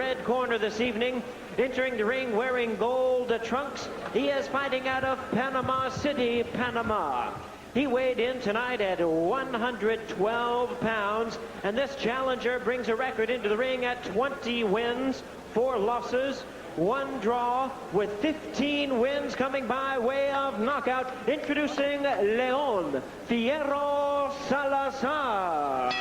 red corner this evening. Entering the ring wearing gold trunks, he is fighting out of Panama City, Panama. He weighed in tonight at 112 pounds, and this challenger brings a record into the ring at 20 wins, 4 losses, 1 draw, with 15 wins coming by way of knockout. Introducing Leon Fierro Salazar.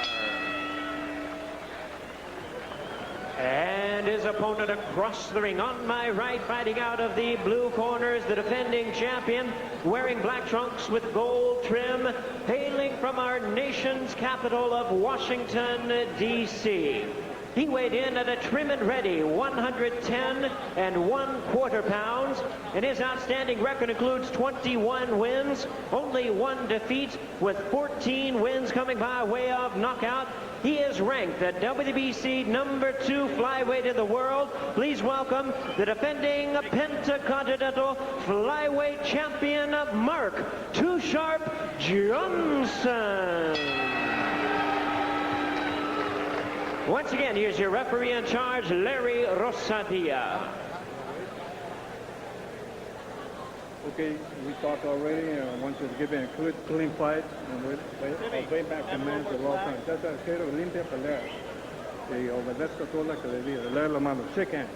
And his opponent across the ring on my right, fighting out of the blue corners, the defending champion, wearing black trunks with gold trim, hailing from our nation's capital of Washington, D.C. He weighed in at a trim and ready 110 1/4 pounds, and his outstanding record includes 21 wins, only 1 defeat, with 14 wins coming by way of knockout. He is ranked the WBC #2 flyweight in the world. Please welcome the defending Pentacontinental flyweight champion, Mark Too Sharp Johnson. Once again, here's your referee in charge, Larry Rosadia. Okay, we talked already. I want you to give me a clean fight and obey back commands at all times. Trata de hacer limpia pelea y obedezca todo lo que le diga. Leer la mano. Shake hands.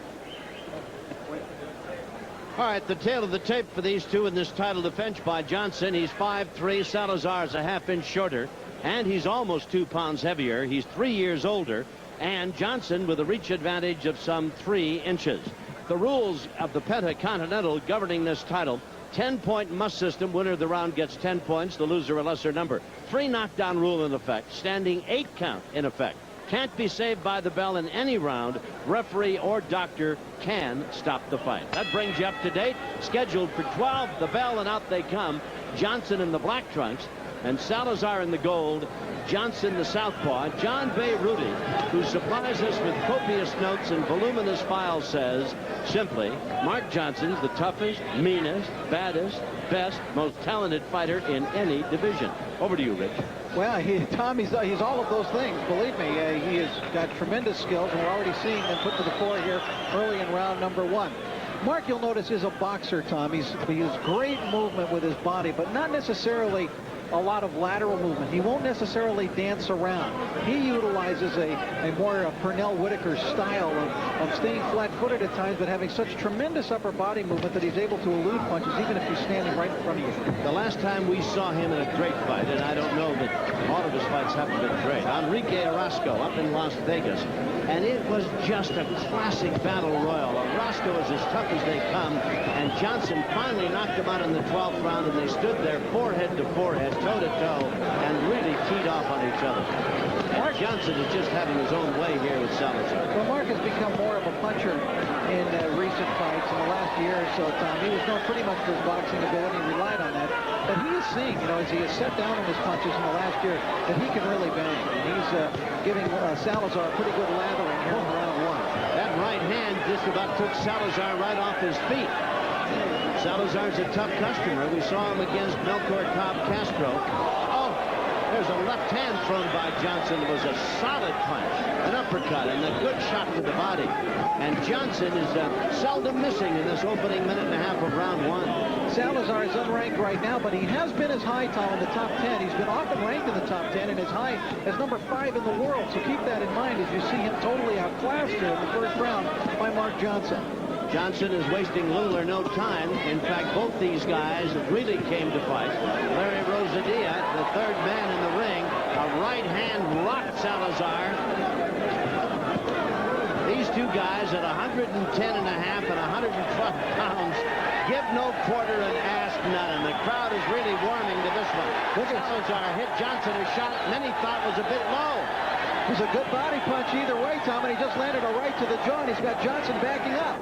All right, the tail of the tape for these two in this title defense by Johnson. He's 5'3". Salazar's a half-inch shorter, and he's almost 2 pounds heavier. He's 3 years older, and Johnson with a reach advantage of some 3 inches. The rules of the Pentacontinental governing this title: 10-point must system. Winner of the round gets 10 points, the loser a lesser number. 3 knockdown rule in effect. Standing 8 count in effect. Can't be saved by the bell in any round. Referee or doctor can stop the fight. That brings you up to date. Scheduled for 12, the bell, and out they come. Johnson in the black trunks and Salazar in the gold. Johnson, the southpaw. John Rudy, who supplies us with copious notes and voluminous files, says simply, Mark Johnson's the toughest, meanest, baddest, best, most talented fighter in any division. Over to you, Rich. Well, Tom, he's all of those things. Believe me, he has got tremendous skills, and we're already seeing them put to the floor here early in round number 1. Mark, you'll notice, is a boxer, Tom. He has great movement with his body, but not necessarily a lot of lateral movement. He won't necessarily dance around. He utilizes a more Pernell Whitaker style of staying flat-footed at times, but having such tremendous upper body movement that he's able to elude punches even if he's standing right in front of you. The last time we saw him in a great fight, and I don't know that all of his fights haven't been great, Enrique Orozco up in Las Vegas, and it was just a classic battle royal. Orozco is as tough as they come, and Johnson finally knocked him out in the 12th round, and they stood there forehead to forehead, toe-to-toe, and really teed off on each other. Mark Johnson is just having his own way here with Salazar. Well, Mark has become more of a puncher in recent fights. In the last year or so, Tom, he was known pretty much for his boxing ability and relied on that. But he is seeing, as he has set down on his punches in the last year, that he can really bang. And he's giving Salazar a pretty good lathering here in round 1. That right hand just about took Salazar right off his feet. Salazar's a tough customer. We saw him against Melchor Cobb Castro. Oh, there's a left hand thrown by Johnson. It was a solid punch, an uppercut, and a good shot to the body. And Johnson is seldom missing in this opening minute and a half of round 1. Salazar is unranked right now, but he has been as high, Tom, in the top 10. He's been often ranked in the top 10 and as high as number 5 in the world. So keep that in mind as you see him totally outclassed here in the first round by Mark Johnson. Johnson is wasting little or no time. In fact, both these guys really came to fight. Larry Rosadia, the third man in the ring, a right hand rocked Salazar. These two guys at 110 and a half and 112 pounds give no quarter and ask none. And the crowd is really warming to this one. Salazar hit Johnson a shot many thought was a bit low. It was a good body punch either way, Tom, and he just landed a right to the jaw, and he's got Johnson backing up.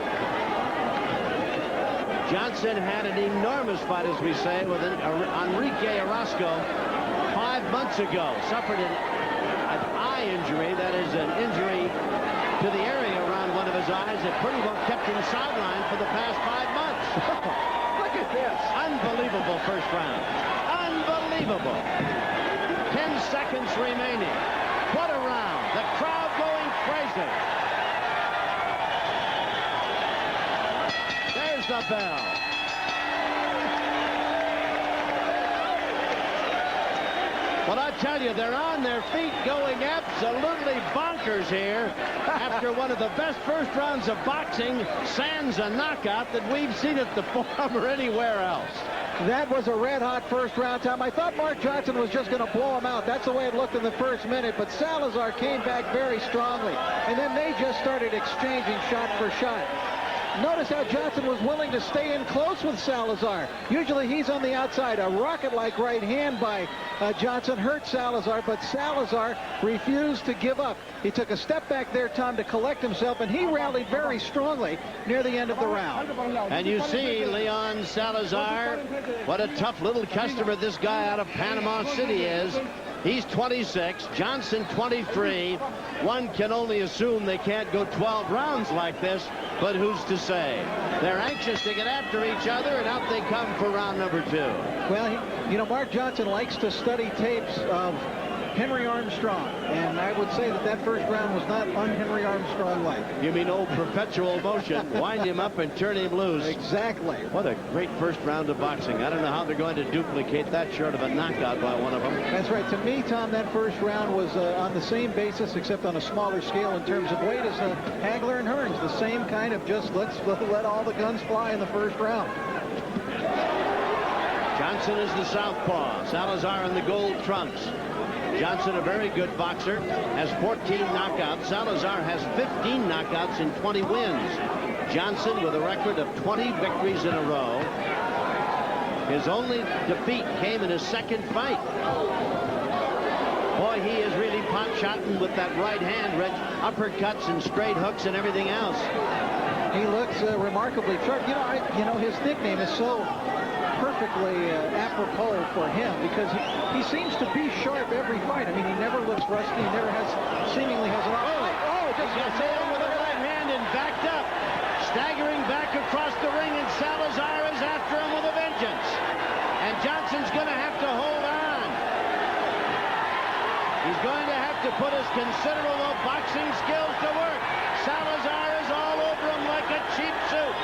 Johnson had an enormous fight, as we say, with Enrique Orozco 5 months ago. Suffered an eye injury, that is an injury to the area around one of his eyes that pretty well kept him sidelined for the past 5 months. Look at this. Unbelievable first round. Unbelievable. 10 seconds remaining. What a round. The crowd going crazy. there's the bell. But I tell you, they're on their feet going absolutely bonkers here after one of the best first rounds of boxing, sans a knockout that we've seen at the Forum or anywhere else. That was a red-hot first-round, Tom. I thought Mark Johnson was just going to blow him out. That's the way it looked in the first minute, but Salazar came back very strongly, and then they just started exchanging shot for shot. Notice how Johnson was willing to stay in close with Salazar. Usually he's on the outside. A rocket-like right hand by Johnson hurt Salazar, but Salazar refused to give up. He took a step back there, Tom, to collect himself, and he rallied very strongly near the end of the round. And you see Leon Salazar, what a tough little customer this guy out of Panama City is. He's 26, Johnson 23. One can only assume they can't go 12 rounds like this, but who's to say? They're anxious to get after each other, and out they come for round number 2. Well, you know, Mark Johnson likes to study tapes of Henry Armstrong, and I would say that that first round was not un-Henry Armstrong-like. You mean old perpetual motion, wind him up and turn him loose. Exactly. What a great first round of boxing. I don't know how they're going to duplicate that short of a knockout by one of them. That's right. To me, Tom, that first round was on the same basis, except on a smaller scale in terms of weight as Hagler and Hearns. The same kind of just let's let all the guns fly in the first round. Johnson is the southpaw. Salazar in the gold trunks. Johnson, a very good boxer, has 14 knockouts. Salazar has 15 knockouts and 20 wins. Johnson with a record of 20 victories in a row. His only defeat came in his second fight. Boy, he is really pot-shotting with that right hand, Rich. Uppercuts and straight hooks and everything else. He looks remarkably sharp. You know, his nickname is so perfectly apropos for him because he seems to be sharp every fight. I mean, he never looks rusty. He never seemingly has an... Just got nailed with a right hand and backed up. Staggering back across the ring, and Salazar is after him with a vengeance. And Johnson's going to have to hold on. He's going to have to put his considerable boxing skills to work. Salazar is all over him like a cheap suit.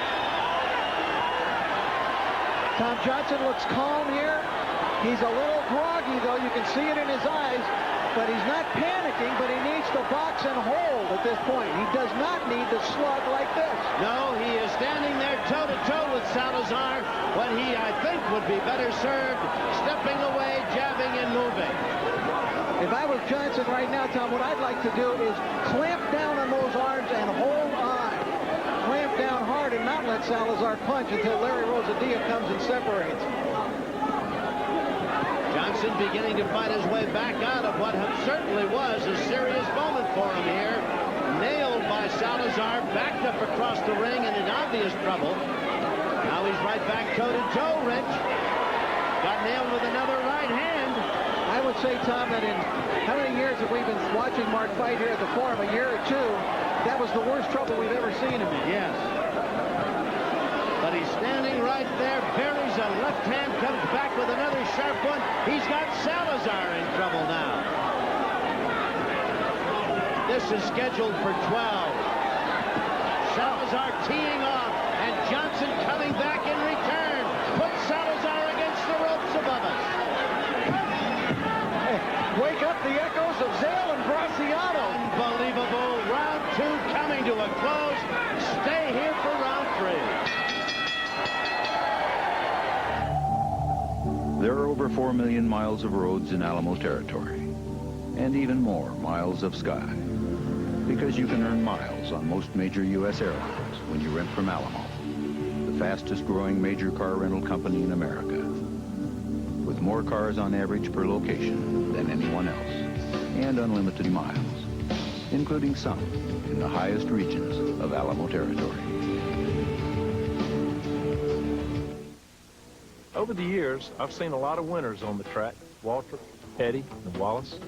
Tom Johnson looks calm here. He's a little groggy, though. You can see it in his eyes. But he's not panicking, but he needs to box and hold at this point. He does not need to slug like this. No, he is standing there toe-to-toe with Salazar when he, I think, would be better served stepping away, jabbing, and moving. If I was Johnson right now, Tom, what I'd like to do is clamp down on those arms and hold on. Clamp down hard and not let Salazar punch until Larry Rosadilla comes and separates. Johnson beginning to fight his way back out of what certainly was a serious moment for him here. Nailed by Salazar, backed up across the ring and in obvious trouble. Now he's right back toe-to-toe, Rich. Got nailed with another right hand. I would say, Tom, that in how many years have we been watching Mark fight here at the Forum? A year or two. That was the worst trouble we've ever seen him in. Yes. But he's standing right there, buries a left hand, comes back with another sharp one. He's got Salazar in trouble now. This is scheduled for 12. Salazar teeing off, and Johnson coming back in return. Put Salazar against the ropes above us. Wake up the echoes of Zale and Graciano. Unbelievable. Round 2 coming to a close. Stay here for round 3. There are over 4 million miles of roads in Alamo territory, and even more miles of sky, because you can earn miles on most major U.S. airlines when you rent from Alamo, the fastest growing major car rental company in America, with more cars on average per location than anyone else, and unlimited miles, including some in the highest regions of Alamo territory. Over the years, I've seen a lot of winners on the track, Waltrip, Petty, and Wallace.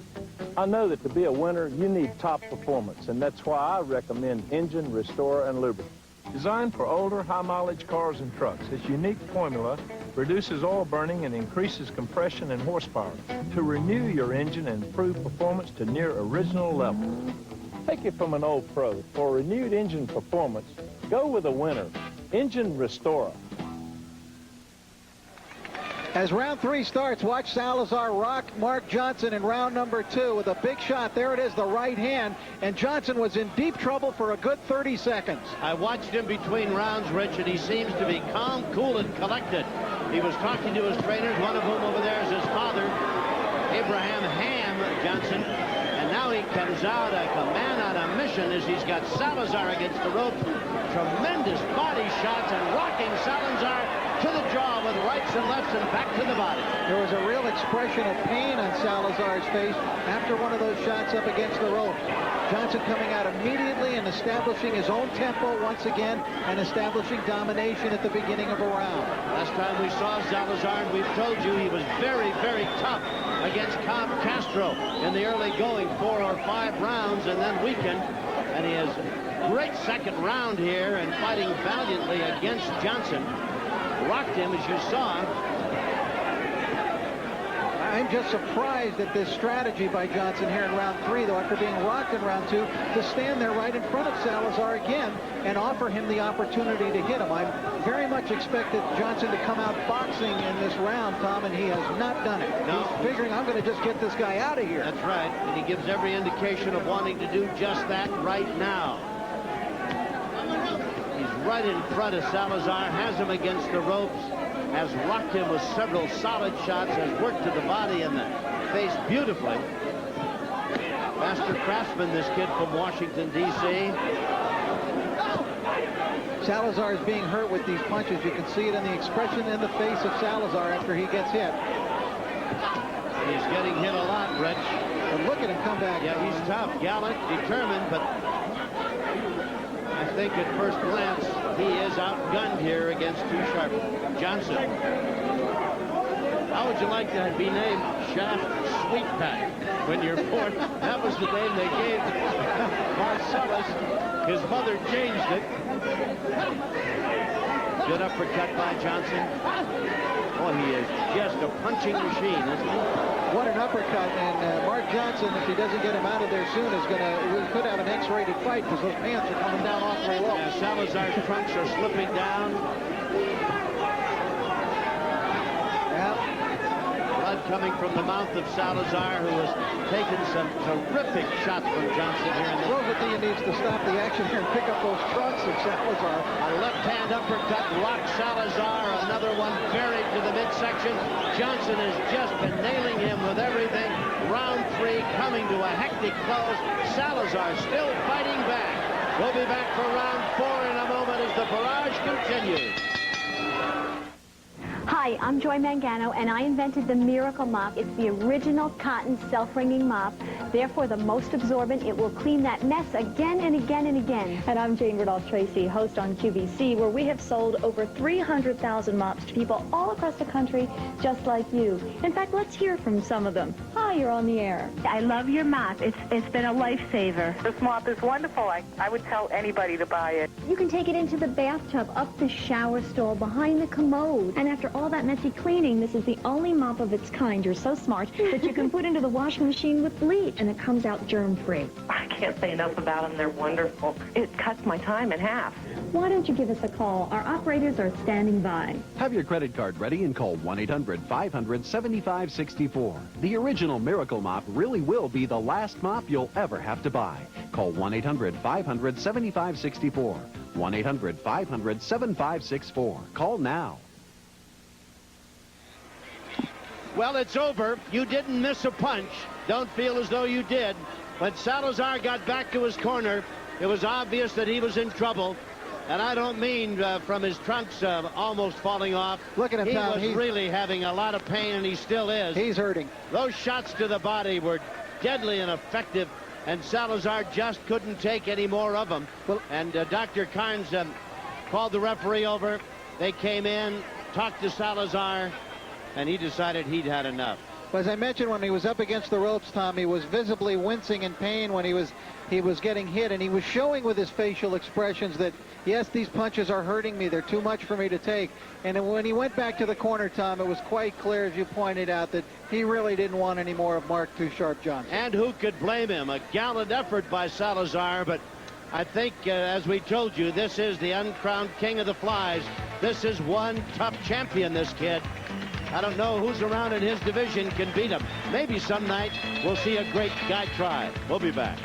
I know that to be a winner, you need top performance, and that's why I recommend Engine, Restorer, and Lubricant. Designed for older, high-mileage cars and trucks, its unique formula reduces oil burning and increases compression and horsepower to renew your engine and improve performance to near original levels. Take it from an old pro. For renewed engine performance, go with a winner. Engine Restorer. As round 3 starts, watch Salazar rock Mark Johnson in round number 2 with a big shot. There it is, the right hand, and Johnson was in deep trouble for a good 30 seconds. I watched him between rounds, Rich, and he seems to be calm, cool, and collected. He was talking to his trainers, one of whom over there is his father, Abraham Ham Johnson. And now he comes out like a man on a mission as he's got Salazar against the rope. Tremendous body shots and rocking Salazar to the jaw with rights and lefts and back to the body. There was a real expression of pain on Salazar's face after one of those shots up against the rope. Johnson coming out immediately and establishing his own tempo once again and establishing domination at the beginning of a round. Last time we saw Salazar, and we've told you he was very, very tough against Cobb Castro in the early going 4 or 5 rounds and then weakened. And he has a great second round here and fighting valiantly against Johnson. Rocked him, as you saw. I'm just surprised at this strategy by Johnson here in round 3, though, after being rocked in round 2, to stand there right in front of Salazar again and offer him the opportunity to hit him. I very much expected Johnson to come out boxing in this round, Tom, and he has not done it. No. He's figuring, I'm going to just get this guy out of here. That's right, and he gives every indication of wanting to do just that right now. He's right in front of Salazar, has him against the ropes, has rocked him with several solid shots, has worked to the body and the face beautifully. Master craftsman, this kid from Washington, D.C. Salazar is being hurt with these punches. You can see it in the expression in the face of Salazar after he gets hit. He's getting hit a lot, Rich. But look at him come back. Yeah, he's tough, gallant, determined, but I think at first glance he is outgunned here against Too Sharp Johnson. How would you like to be named Shaft Sweet Pack when you're born? That was the name they gave Marcellus. His mother changed it. Good uppercut by Johnson. Oh, he is just a punching machine, isn't he? What an uppercut, and Mark Johnson, if he doesn't get him out of there soon, we could have an X-rated fight because those pants are coming down awfully low. Yeah, Salazar's trunks are slipping down. Yeah. Blood coming from the mouth of Salazar, who has taken some terrific shots from Johnson here in the... Rosathea needs to stop the action here and pick up those trunks of Salazar. A left-hand uppercut rocks Salazar. Another one buried to the midsection. Johnson has just been nailing him with everything. Round 3 coming to a hectic close. Salazar still fighting back. We'll be back for round 4 in a moment as the barrage continues. Hi, I'm Joy Mangano, and I invented the Miracle Mop. It's the original cotton self-wringing mop. Therefore, the most absorbent. It will clean that mess again and again and again. And I'm Jane Rudolph-Tracy, host on QVC, where we have sold over 300,000 mops to people all across the country, just like you. In fact, let's hear from some of them. Hi, you're on the air. I love your mop. It's been a lifesaver. This mop is wonderful. I would tell anybody to buy it. You can take it into the bathtub, up the shower stall, behind the commode. And after all that messy cleaning, this is the only mop of its kind. You're so smart that you can put into the washing machine with bleach, and it comes out germ-free. I can't say enough about them. They're wonderful. It cuts my time in half. Why don't you give us a call? Our operators are standing by. Have your credit card ready and call 1-800-500-7564. The original Miracle Mop really will be the last mop you'll ever have to buy. Call 1-800-500-7564. 1-800-500-7564. Call now. Well, it's over. You didn't miss a punch. Don't feel as though you did. When Salazar got back to his corner, it was obvious that he was in trouble. And I don't mean from his trunks almost falling off. Look at him, Tom. He was really having a lot of pain, and he still is. He's hurting. Those shots to the body were deadly and effective, and Salazar just couldn't take any more of them. Well, and Dr. Carnes called the referee over. They came in, talked to Salazar, and he decided he'd had enough. As I mentioned, when he was up against the ropes, Tom, he was visibly wincing in pain when he was getting hit, and he was showing with his facial expressions that, yes, these punches are hurting me. They're too much for me to take. And when he went back to the corner, Tom, it was quite clear, as you pointed out, that he really didn't want any more of Mark Too Sharp Johnson. And who could blame him? A gallant effort by Salazar, but I think, as we told you, this is the uncrowned king of the flies. This is one tough champion, this kid. I don't know who's around in his division can beat him. Maybe some night we'll see a great guy try. We'll be back.